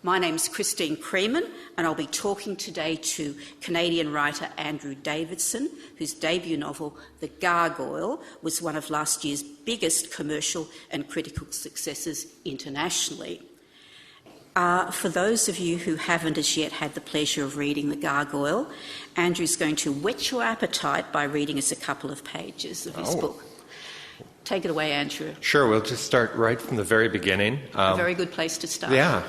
My name's Christine Cremen, and I'll be talking today to Canadian writer Andrew Davidson, whose debut novel, The Gargoyle, was one of last year's biggest commercial and critical successes internationally. For those of you who haven't as yet had the pleasure of reading The Gargoyle, Andrew's going to whet your appetite by reading us a couple of pages of his book. Take it away, Andrew. Sure, we'll just start right from the very beginning. A very good place to start. Yeah.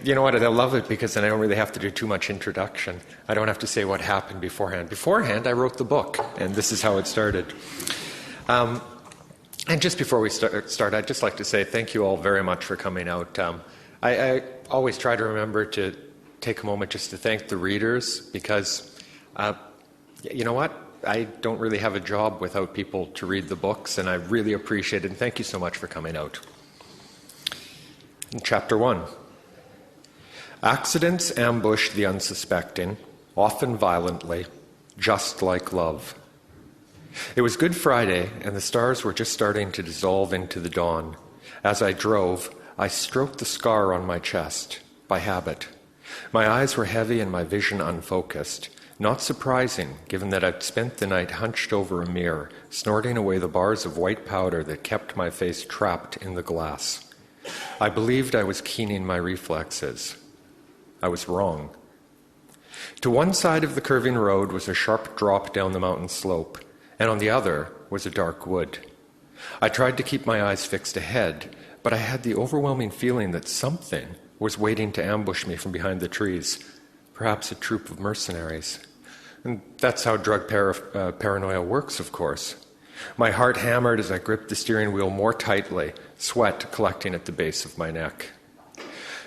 You know what, I love it because then I don't really have to do too much introduction. I don't have to say what happened beforehand. Beforehand, I wrote the book, and this is how it started. And just before we start, I'd just like to say thank you all very much for coming out. I always try to remember to take a moment just to thank the readers because, you know what? I don't really have a job without people to read the books, and I really appreciate it. And thank you so much for coming out. In Chapter 1. Accidents ambush the unsuspecting, often violently, just like love. It was Good Friday, and the stars were just starting to dissolve into the dawn. As I drove, I stroked the scar on my chest, by habit. My eyes were heavy and my vision unfocused. Not surprising, given that I'd spent the night hunched over a mirror, snorting away the bars of white powder that kept my face trapped in the glass. I believed I was keening my reflexes. I was wrong. To one side of the curving road was a sharp drop down the mountain slope, and on the other was a dark wood. I tried to keep my eyes fixed ahead, but I had the overwhelming feeling that something was waiting to ambush me from behind the trees. Perhaps a troop of mercenaries. And that's how drug paranoia works, of course. My heart hammered as I gripped the steering wheel more tightly, sweat collecting at the base of my neck.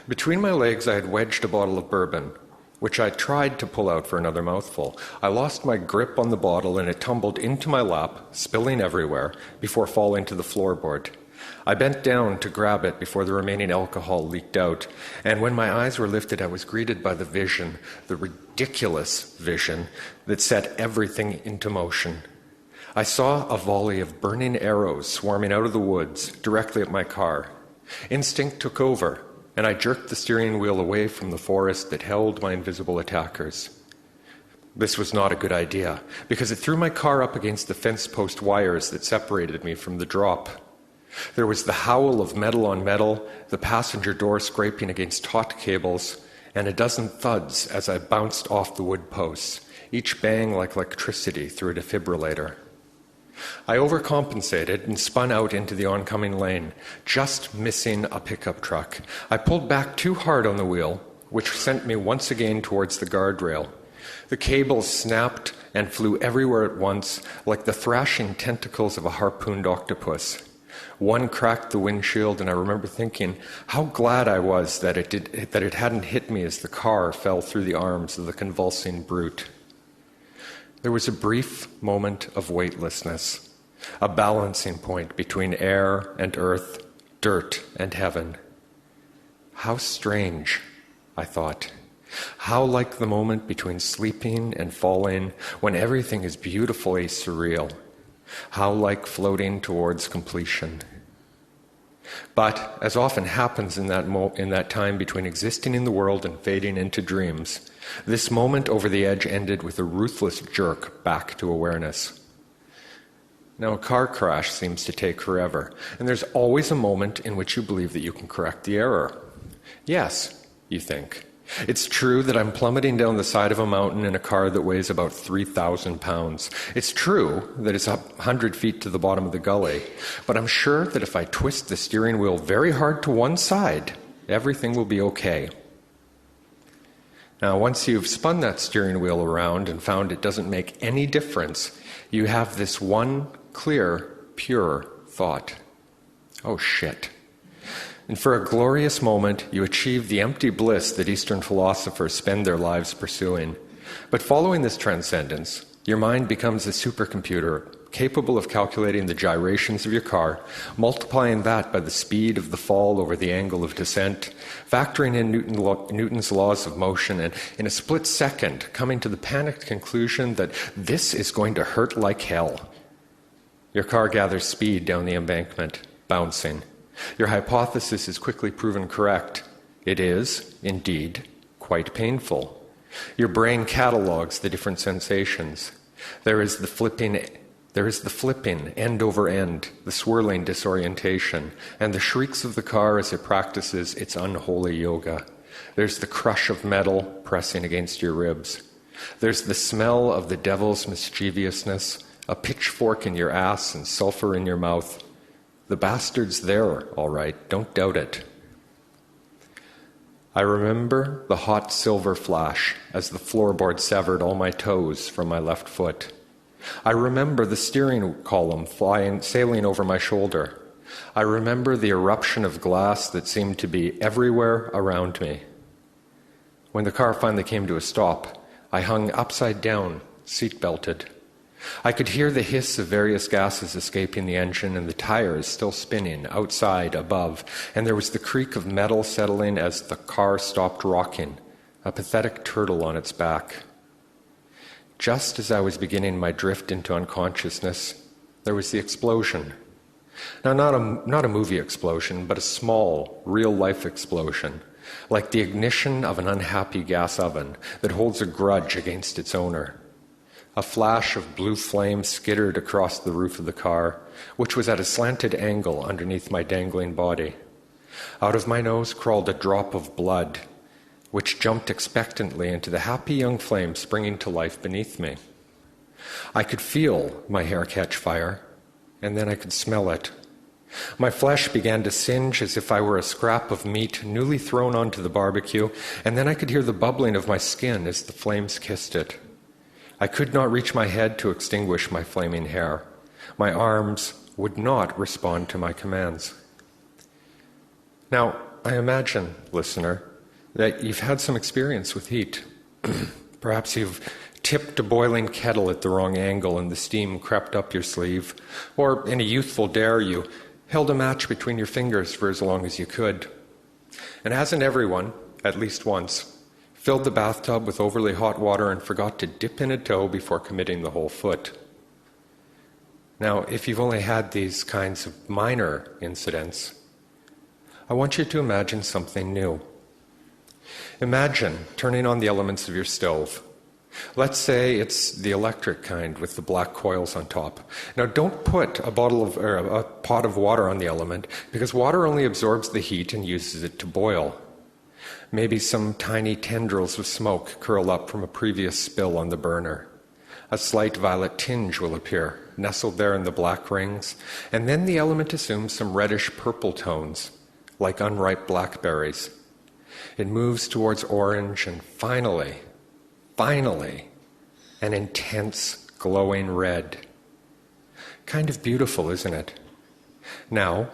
Between my legs, I had wedged a bottle of bourbon, which I tried to pull out for another mouthful. I lost my grip on the bottle and it tumbled into my lap, spilling everywhere, before falling to the floorboard. I bent down to grab it before the remaining alcohol leaked out, and when my eyes were lifted, I was greeted by the vision, the ridiculous vision, that set everything into motion. I saw a volley of burning arrows swarming out of the woods, directly at my car. Instinct took over, and I jerked the steering wheel away from the forest that held my invisible attackers. This was not a good idea, because it threw my car up against the fence post wires that separated me from the drop. There was the howl of metal on metal, the passenger door scraping against taut cables, and a dozen thuds as I bounced off the wood posts, each bang like electricity through a defibrillator. I overcompensated and spun out into the oncoming lane, just missing a pickup truck. I pulled back too hard on the wheel, which sent me once again towards the guardrail. The cables snapped and flew everywhere at once, like the thrashing tentacles of a harpooned octopus. One cracked the windshield, and I remember thinking how glad I was that it hadn't hit me as the car fell through the arms of the convulsing brute. There was a brief moment of weightlessness, a balancing point between air and earth, dirt and heaven. How strange, I thought. How like the moment between sleeping and falling, when everything is beautifully surreal. How like floating towards completion. But, as often happens in that time between existing in the world and fading into dreams, this moment over the edge ended with a ruthless jerk back to awareness. Now, a car crash seems to take forever, and there's always a moment in which you believe that you can correct the error. Yes, you think. It's true that I'm plummeting down the side of a mountain in a car that weighs about 3,000 pounds. It's true that it's 100 feet to the bottom of the gully. But I'm sure that if I twist the steering wheel very hard to one side, everything will be okay. Now, once you've spun that steering wheel around and found it doesn't make any difference, you have this one clear, pure thought. Oh, shit. And for a glorious moment, you achieve the empty bliss that Eastern philosophers spend their lives pursuing. But following this transcendence, your mind becomes a supercomputer capable of calculating the gyrations of your car, multiplying that by the speed of the fall over the angle of descent, factoring in Newton's laws of motion, and in a split second, coming to the panicked conclusion that this is going to hurt like hell. Your car gathers speed down the embankment, bouncing. Your hypothesis is quickly proven correct. It is, indeed, quite painful. Your brain catalogues the different sensations. There is the flipping end over end, the swirling disorientation, and the shrieks of the car as it practices its unholy yoga. There's the crush of metal pressing against your ribs. There's the smell of the devil's mischievousness, a pitchfork in your ass and sulfur in your mouth. The bastard's there, all right, don't doubt it. I remember the hot silver flash as the floorboard severed all my toes from my left foot. I remember the steering column sailing over my shoulder. I remember the eruption of glass that seemed to be everywhere around me. When the car finally came to a stop, I hung upside down, seat-belted. I could hear the hiss of various gases escaping the engine and the tires still spinning outside, above, and there was the creak of metal settling as the car stopped rocking, a pathetic turtle on its back. Just as I was beginning my drift into unconsciousness, there was the explosion. Now, not a movie explosion, but a small, real-life explosion, like the ignition of an unhappy gas oven that holds a grudge against its owner. A flash of blue flame skittered across the roof of the car, which was at a slanted angle underneath my dangling body. Out of my nose crawled a drop of blood, which jumped expectantly into the happy young flame springing to life beneath me. I could feel my hair catch fire, and then I could smell it. My flesh began to singe as if I were a scrap of meat newly thrown onto the barbecue, and then I could hear the bubbling of my skin as the flames kissed it. I could not reach my head to extinguish my flaming hair. My arms would not respond to my commands. Now, I imagine, listener, that you've had some experience with heat. Perhaps you've tipped a boiling kettle at the wrong angle and the steam crept up your sleeve, or in a youthful dare you held a match between your fingers for as long as you could. And hasn't everyone, at least once, filled the bathtub with overly hot water and forgot to dip in a toe before committing the whole foot? Now, if you've only had these kinds of minor incidents, I want you to imagine something new. Imagine turning on the elements of your stove. Let's say it's the electric kind with the black coils on top. Now, don't put a pot of water on the element, because water only absorbs the heat and uses it to boil. Maybe some tiny tendrils of smoke curl up from a previous spill on the burner. A slight violet tinge will appear, nestled there in the black rings, and then the element assumes some reddish-purple tones, like unripe blackberries. It moves towards orange, and finally, an intense, glowing red. Kind of beautiful, isn't it? Now,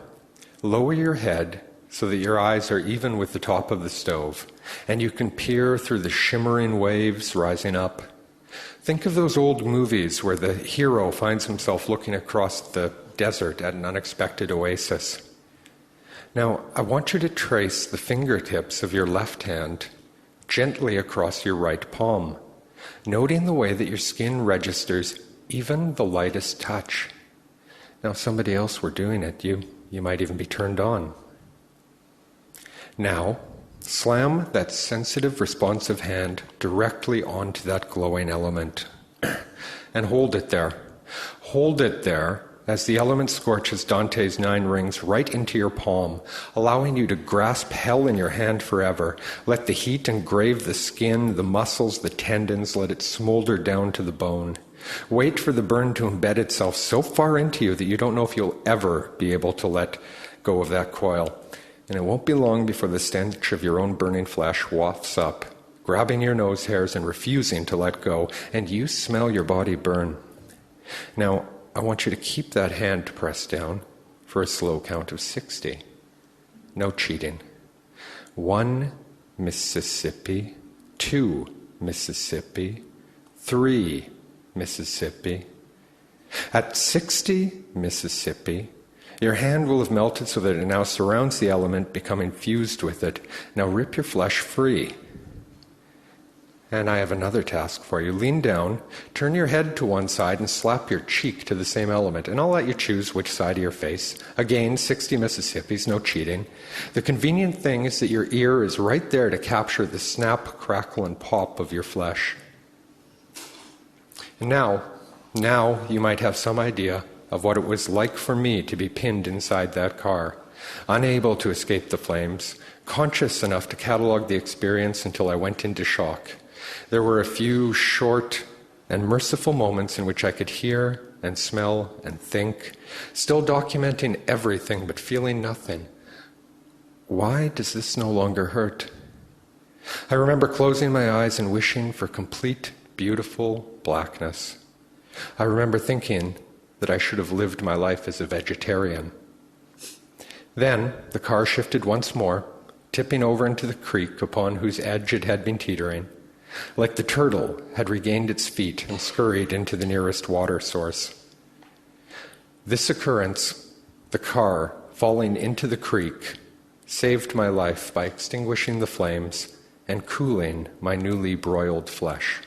lower your head so that your eyes are even with the top of the stove, and you can peer through the shimmering waves rising up. Think of those old movies where the hero finds himself looking across the desert at an unexpected oasis. Now, I want you to trace the fingertips of your left hand gently across your right palm, noting the way that your skin registers even the lightest touch. Now, if somebody else were doing it, you might even be turned on. Now, slam that sensitive, responsive hand directly onto that glowing element and hold it there. Hold it there as the element scorches Dante's 9 rings right into your palm, allowing you to grasp hell in your hand forever. Let the heat engrave the skin, the muscles, the tendons, let it smolder down to the bone. Wait for the burn to embed itself so far into you that you don't know if you'll ever be able to let go of that coil. And it won't be long before the stench of your own burning flesh wafts up, grabbing your nose hairs and refusing to let go, and you smell your body burn. Now, I want you to keep that hand pressed down for a slow count of 60. No cheating. 1 Mississippi, 2 Mississippi, 3 Mississippi. At 60 Mississippi, your hand will have melted so that it now surrounds the element, becoming fused with it. Now rip your flesh free. And I have another task for you. Lean down, turn your head to one side, and slap your cheek to the same element. And I'll let you choose which side of your face. Again, 60 Mississippis, no cheating. The convenient thing is that your ear is right there to capture the snap, crackle, and pop of your flesh. And now you might have some idea of what it was like for me to be pinned inside that car, unable to escape the flames, conscious enough to catalog the experience until I went into shock. There were a few short and merciful moments in which I could hear and smell and think, still documenting everything but feeling nothing. Why does this no longer hurt? I remember closing my eyes and wishing for complete, beautiful blackness. I remember thinking that I should have lived my life as a vegetarian. Then the car shifted once more, tipping over into the creek upon whose edge it had been teetering. Like the turtle had regained its feet and scurried into the nearest water source. This occurrence, the car falling into the creek, saved my life by extinguishing the flames and cooling my newly broiled flesh.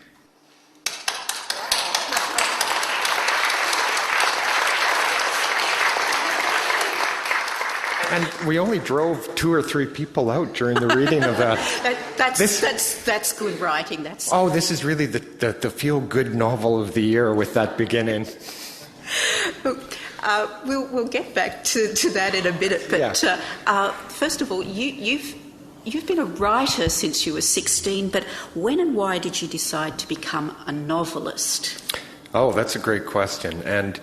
And we only drove 2 or 3 people out during the reading of that. That's good writing. This is really the feel-good novel of the year with that beginning. We'll get back to that in a minute. But yeah. First of all, you've been a writer since you were 16. But when and why did you decide to become a novelist? Oh, that's a great question. And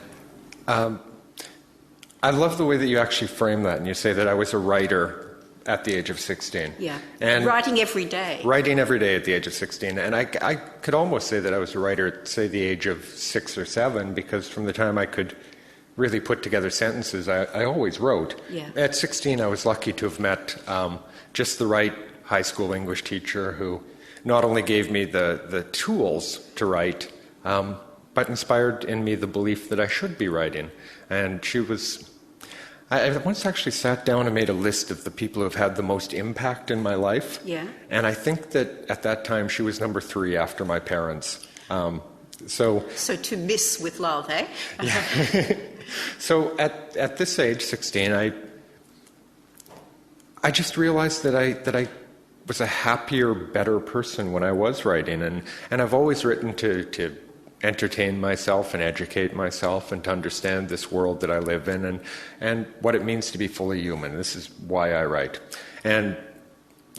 I love the way that you actually frame that, and you say that I was a writer at the age of 16. Yeah, and writing every day. Writing every day at the age of 16. And I could almost say that I was a writer at, say, the age of 6 or 7, because from the time I could really put together sentences, I always wrote. Yeah. At 16, I was lucky to have met just the right high school English teacher who not only gave me the tools to write, but inspired in me the belief that I should be writing. And she was... I once actually sat down and made a list of the people who have had the most impact in my life. Yeah. And I think that at that time she was number 3 after my parents. So to miss with love, eh? Yeah. So at this age, 16, I just realized that I was a happier, better person when I was writing. And I've always written to entertain myself and educate myself and to understand this world that I live in and what it means to be fully human. This is why I write. And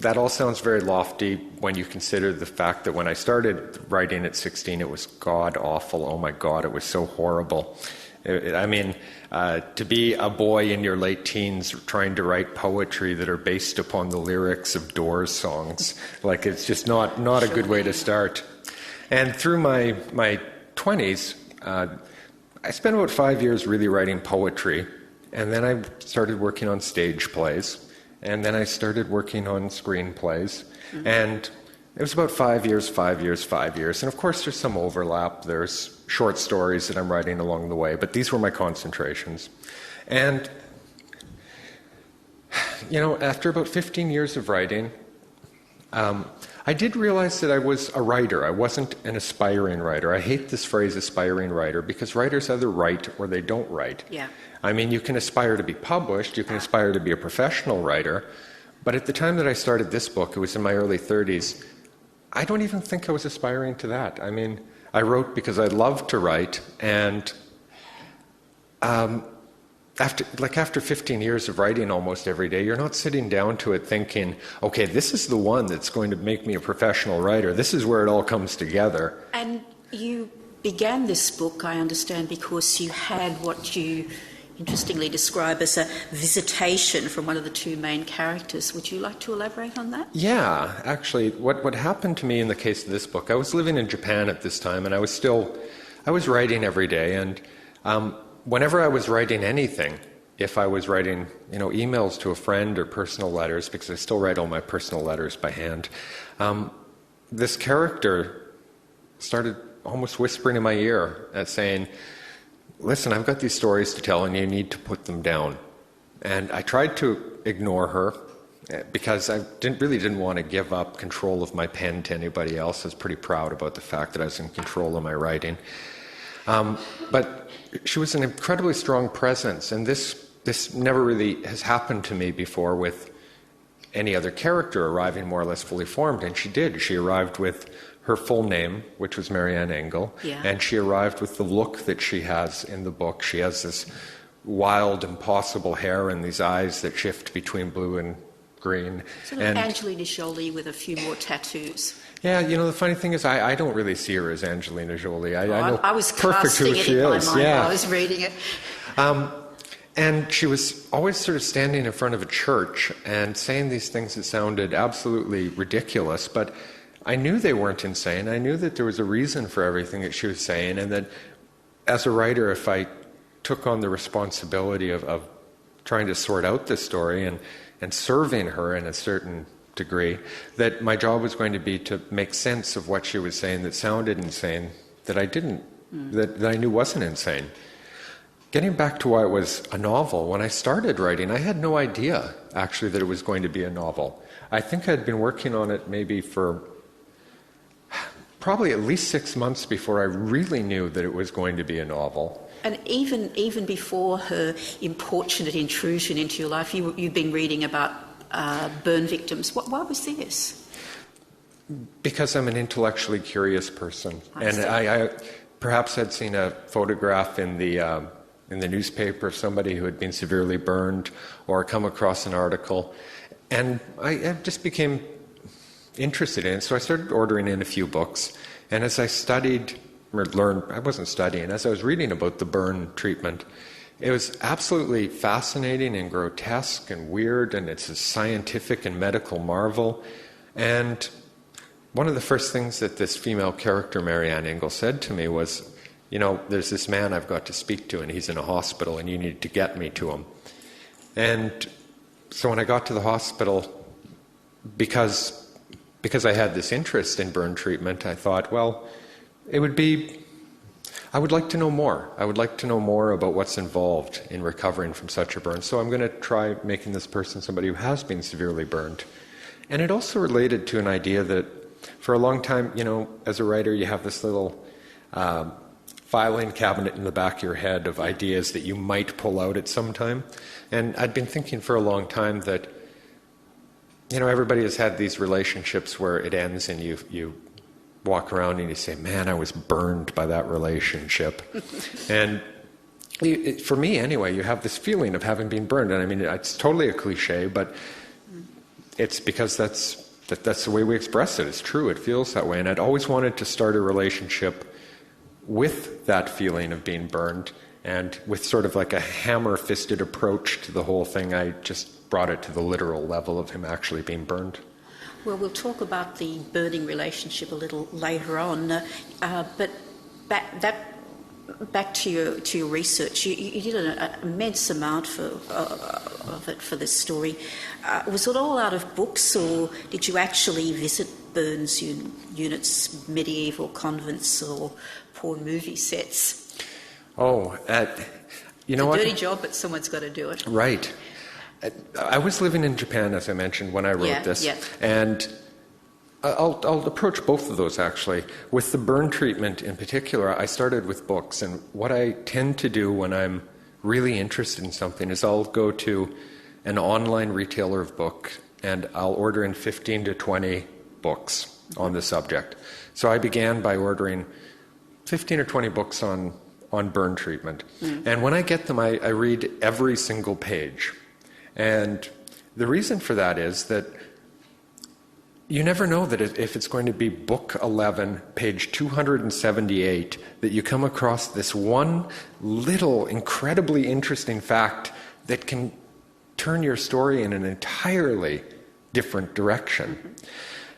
that all sounds very lofty when you consider the fact that when I started writing at 16, it was god-awful. Oh my God, it was so horrible. To be a boy in your late teens trying to write poetry that are based upon the lyrics of Doors songs, it's just not a good way to start. And through my 20s, I spent about 5 years really writing poetry, and then I started working on stage plays, and then I started working on screenplays, and it was about 5 years, and of course there's some overlap. There's short stories that I'm writing along the way, but these were my concentrations. And, after about 15 years of writing, I did realize that I was a writer. I wasn't an aspiring writer. I hate this phrase, aspiring writer, because writers either write or they don't write. Yeah. You can aspire to be published, you can aspire to be a professional writer, but at the time that I started this book, it was in my early 30s, I don't even think I was aspiring to that. I wrote because I loved to write, and after 15 years of writing almost every day, you're not sitting down to it thinking, okay, this is the one that's going to make me a professional writer. This is where it all comes together. And you began this book, I understand, because you had what you interestingly describe as a visitation from one of the 2 main characters. Would you like to elaborate on that? Yeah, actually, what happened to me in the case of this book, I was living in Japan at this time, and I was writing every day, and whenever I was writing anything, if I was writing, emails to a friend or personal letters, because I still write all my personal letters by hand, this character started almost whispering in my ear and saying, listen, I've got these stories to tell and you need to put them down. And I tried to ignore her, because I didn't want to give up control of my pen to anybody else. I was pretty proud about the fact that I was in control of my writing. But she was an incredibly strong presence, and this never really has happened to me before with any other character arriving more or less fully formed, and she did. She arrived with her full name, which was Marianne Engel, and she arrived with the look that she has in the book. She has this wild, impossible hair and these eyes that shift between blue and green. Sort of Angelina Jolie with a few more tattoos. Yeah, the funny thing is I don't really see her as Angelina Jolie. I know I was perfect casting who it she in my is. mind Yeah. while I was reading it. And she was always sort of standing in front of a church and saying these things that sounded absolutely ridiculous, but I knew they weren't insane. I knew that there was a reason for everything that she was saying, and that as a writer, if I took on the responsibility of trying to sort out this story and serving her in a certain degree, that my job was going to be to make sense of what she was saying that sounded insane, that I didn't, that I knew wasn't insane. Getting back to why it was a novel, when I started writing, I had no idea, actually, that it was going to be a novel. I think I'd been working on it maybe for probably at least 6 months before I really knew that it was going to be a novel. And even before her importunate intrusion into your life, you've been reading about burn victims. Why was this? Because I'm an intellectually curious person. I perhaps had seen a photograph in the newspaper of somebody who had been severely burned, or come across an article, and I just became interested in it. So I started ordering in a few books, and as I studied or learned, I wasn't studying, as I was reading about the burn treatment, it was absolutely fascinating and grotesque and weird, and it's a scientific and medical marvel. And one of the first things that this female character, Marianne Engel, said to me was, there's this man I've got to speak to, and he's in a hospital, and you need to get me to him. And so when I got to the hospital, because I had this interest in burn treatment, I thought, well, I would like to know more. I would like to know more about what's involved in recovering from such a burn. So I'm going to try making this person somebody who has been severely burned. And it also related to an idea that for a long time, as a writer, you have this little filing cabinet in the back of your head of ideas that you might pull out at some time. And I'd been thinking for a long time that, everybody has had these relationships where it ends and you walk around and you say, man, I was burned by that relationship. And for me, anyway, you have this feeling of having been burned. And I mean, it's totally a cliche, but it's because that's the way we express it. It's true. It feels that way. And I'd always wanted to start a relationship with that feeling of being burned, and with sort of like a hammer-fisted approach to the whole thing, I just brought it to the literal level of him actually being burned. Well, we'll talk about the burning relationship a little later on, but back to your research. You did an immense amount of it for this story. Was it all out of books, or did you actually visit burns units, medieval convents, or poor movie sets? Oh, it's a dirty job, but someone's got to do it. Right. I was living in Japan, as I mentioned, when I wrote this, and I'll approach both of those, actually. With the burn treatment in particular, I started with books, and what I tend to do when I'm really interested in something is I'll go to an online retailer of books, and I'll order in 15 to 20 books on the subject. So I began by ordering 15 or 20 books on burn treatment. And when I get them, I read every single page. And the reason for that is that you never know that if it's going to be book 11, page 278, that you come across this one little incredibly interesting fact that can turn your story in an entirely different direction.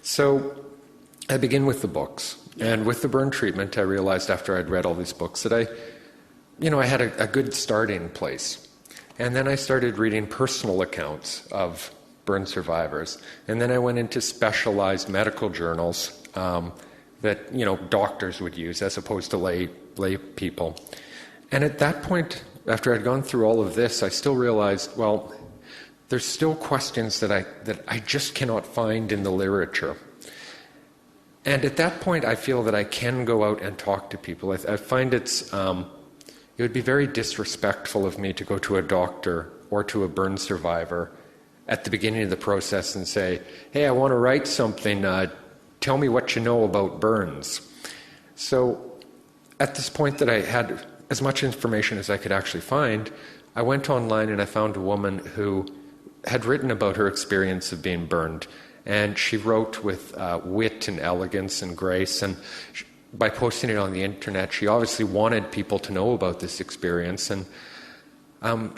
So I begin with the books. And with the burn treatment, I realized after I'd read all these books that I had a good starting place. And then I started reading personal accounts of burn survivors. And then I went into specialized medical journals that, doctors would use as opposed to lay people. And at that point, after I'd gone through all of this, I still realized, well, there's still questions that I just cannot find in the literature. And at that point, I feel that I can go out and talk to people. I find it would be very disrespectful of me to go to a doctor or to a burn survivor at the beginning of the process and say, hey, I want to write something, tell me what you know about burns. So at this point that I had as much information as I could actually find, I went online and I found a woman who had written about her experience of being burned. And she wrote with wit and elegance and grace. And by posting it on the internet, she obviously wanted people to know about this experience. And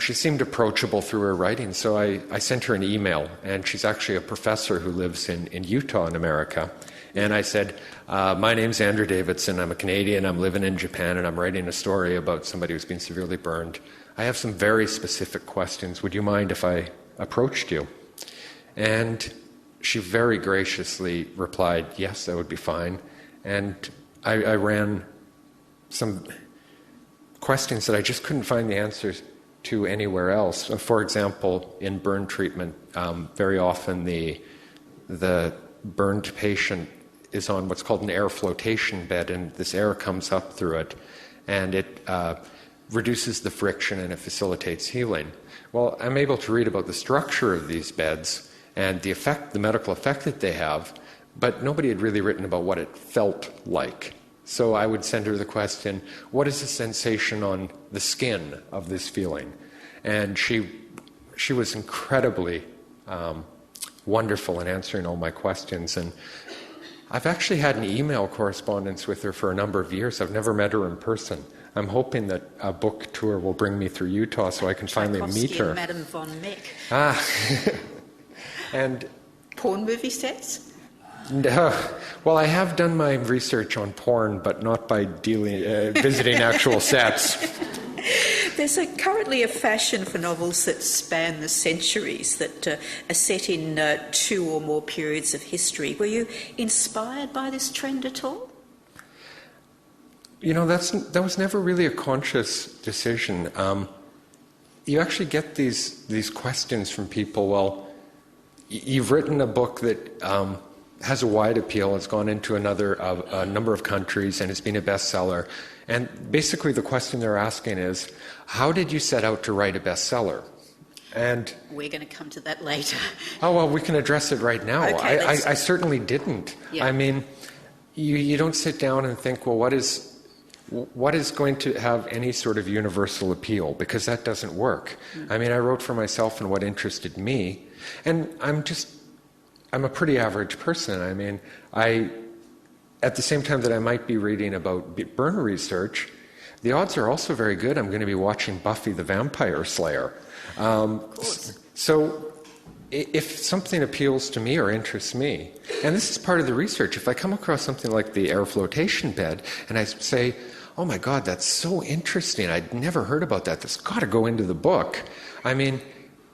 she seemed approachable through her writing. So I sent her an email. And she's actually a professor who lives in Utah in America. And I said, my name's Andrew Davidson. I'm a Canadian. I'm living in Japan. And I'm writing a story about somebody who's been severely burned. I have some very specific questions. Would you mind if I approached you? And she very graciously replied, yes, that would be fine. And I ran some questions that I just couldn't find the answers to anywhere else. For example, in burn treatment, very often the burned patient is on what's called an air flotation bed, and this air comes up through it, and it reduces the friction and it facilitates healing. Well, I'm able to read about the structure of these beds and the medical effect that they have, but nobody had really written about what it felt like. So I would send her the question, what is the sensation on the skin of this feeling? And she was incredibly wonderful in answering all my questions. And I've actually had an email correspondence with her for a number of years. I've never met her in person. I'm hoping that a book tour will bring me through Utah so I can finally meet her. And Madame von Meck. And porn movie sets? Well, I have done my research on porn, but not by visiting actual sets. There's currently a fashion for novels that span the centuries, that are set in 2 or more periods of history. Were you inspired by this trend at all? You know, that was never really a conscious decision. You actually get these questions from people. Well, you've written a book that has a wide appeal. It's gone into a number of countries, and it's been a bestseller. And basically the question they're asking is, how did you set out to write a bestseller? And we're going to come to that later. Oh, well, we can address it right now. Okay, I certainly didn't. Yeah. I mean, you don't sit down and think, well, what is going to have any sort of universal appeal? Because that doesn't work. I mean, I wrote for myself and what interested me. And I'm a pretty average person. I mean, at the same time that I might be reading about burn research, the odds are also very good I'm going to be watching Buffy the Vampire Slayer. So if something appeals to me or interests me, and this is part of the research, if I come across something like the air flotation bed and I say, oh my God, that's so interesting, I'd never heard about that, that's got to go into the book. I mean,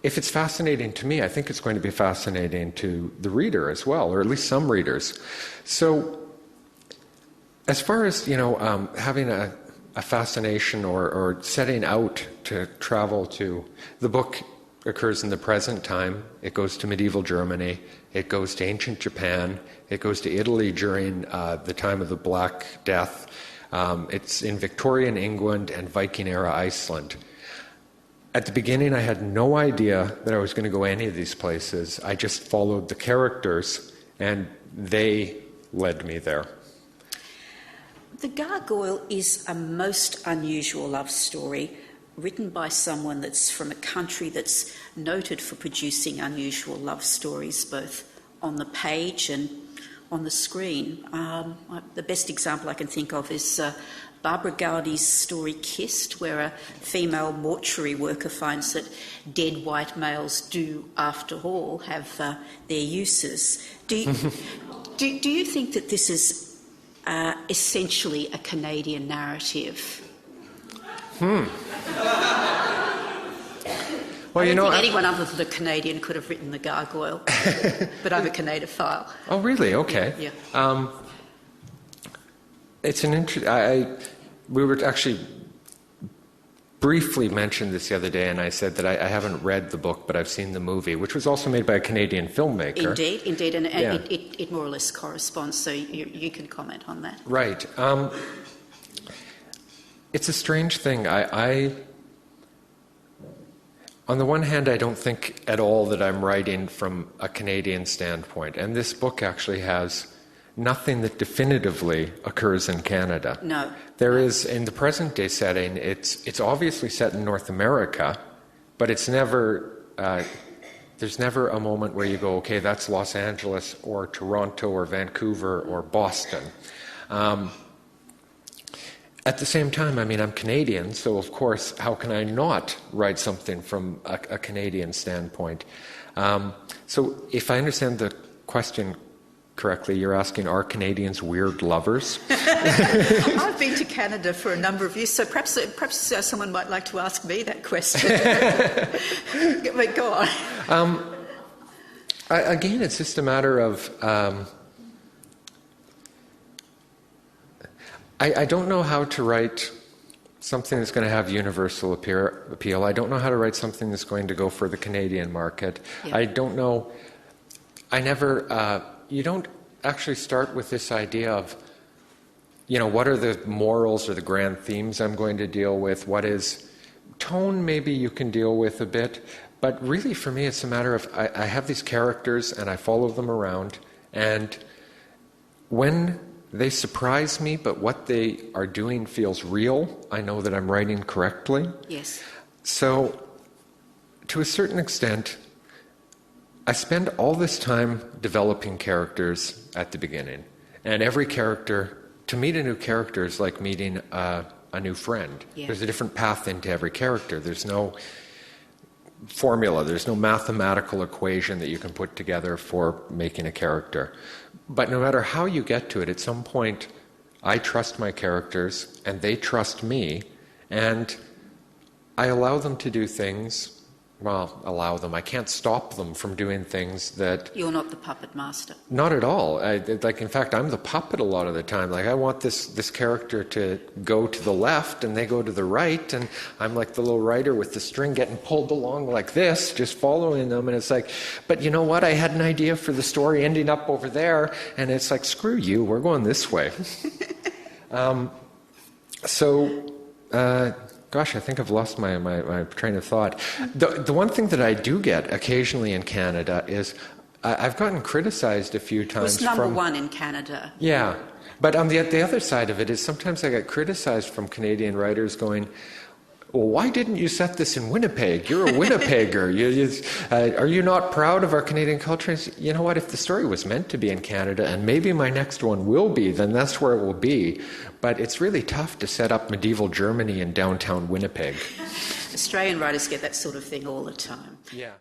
if it's fascinating to me, I think it's going to be fascinating to the reader as well, or at least some readers. So as far as, having a fascination or setting out to travel to, the book occurs in the present time. It goes to medieval Germany. It goes to ancient Japan. It goes to Italy during the time of the Black Death. It's in Victorian England and Viking-era Iceland. At the beginning, I had no idea that I was going to go any of these places. I just followed the characters, and they led me there. The Gargoyle is a most unusual love story written by someone that's from a country that's noted for producing unusual love stories, both on the page and on the screen. The best example I can think of is Barbara Gowdy's story Kissed, where a female mortuary worker finds that dead white males do, after all, have their uses. Do you think that this is essentially a Canadian narrative? Well, I don't think anyone other than a Canadian could have written The Gargoyle, but I'm a Canadian-phile. Oh, really? Okay. Yeah. It's an we were actually briefly mentioned this the other day, and I said that I haven't read the book, but I've seen the movie, which was also made by a Canadian filmmaker. Indeed, and Yeah. it more or less corresponds, so you can comment on that. Right. It's a strange thing. On the one hand, I don't think at all that I'm writing from a Canadian standpoint, and this book actually has nothing that definitively occurs in Canada. No. There is, in the present-day setting, it's obviously set in North America, but it's never, there's never a moment where you go, okay, that's Los Angeles or Toronto or Vancouver or Boston. At the same time, I mean, I'm Canadian, so of course, how can I not write something from a Canadian standpoint? So if I understand the question correctly, you're asking, are Canadians weird lovers? I've been to Canada for a number of years, so perhaps someone might like to ask me that question. But go on. Again, it's just a matter of... I don't know how to write something that's going to have universal appeal. I don't know how to write something that's going to go for the Canadian market. Yeah. I don't know... you don't actually start with this idea of, what are the morals or the grand themes I'm going to deal with? What is tone? Maybe you can deal with a bit. But really, for me, it's a matter of I have these characters and I follow them around. And when they surprise me, but what they are doing feels real, I know that I'm writing correctly. Yes. So, to a certain extent, I spend all this time developing characters at the beginning. And every character, to meet a new character is like meeting a new friend. Yeah. There's a different path into every character. There's no formula. There's no mathematical equation that you can put together for making a character. But no matter how you get to it, at some point, I trust my characters and they trust me. And I allow them to do things. Well, allow them. I can't stop them from doing things that... You're not the puppet master. Not at all. In fact, I'm the puppet a lot of the time. I want this character to go to the left, and they go to the right, and I'm like the little writer with the string getting pulled along like this, just following them, and it's like, but you know what? I had an idea for the story ending up over there, and it's like, screw you, we're going this way. Gosh, I think I've lost my train of thought. The one thing that I do get occasionally in Canada is I've gotten criticized a few times. It was number one in Canada. Yeah. But on the other side of it is sometimes I get criticized from Canadian writers going, well, why didn't you set this in Winnipeg? You're a Winnipegger. Are you not proud of our Canadian culture? You know what? If the story was meant to be in Canada, and maybe my next one will be, then that's where it will be. But it's really tough to set up medieval Germany in downtown Winnipeg. Australian writers get that sort of thing all the time. Yeah.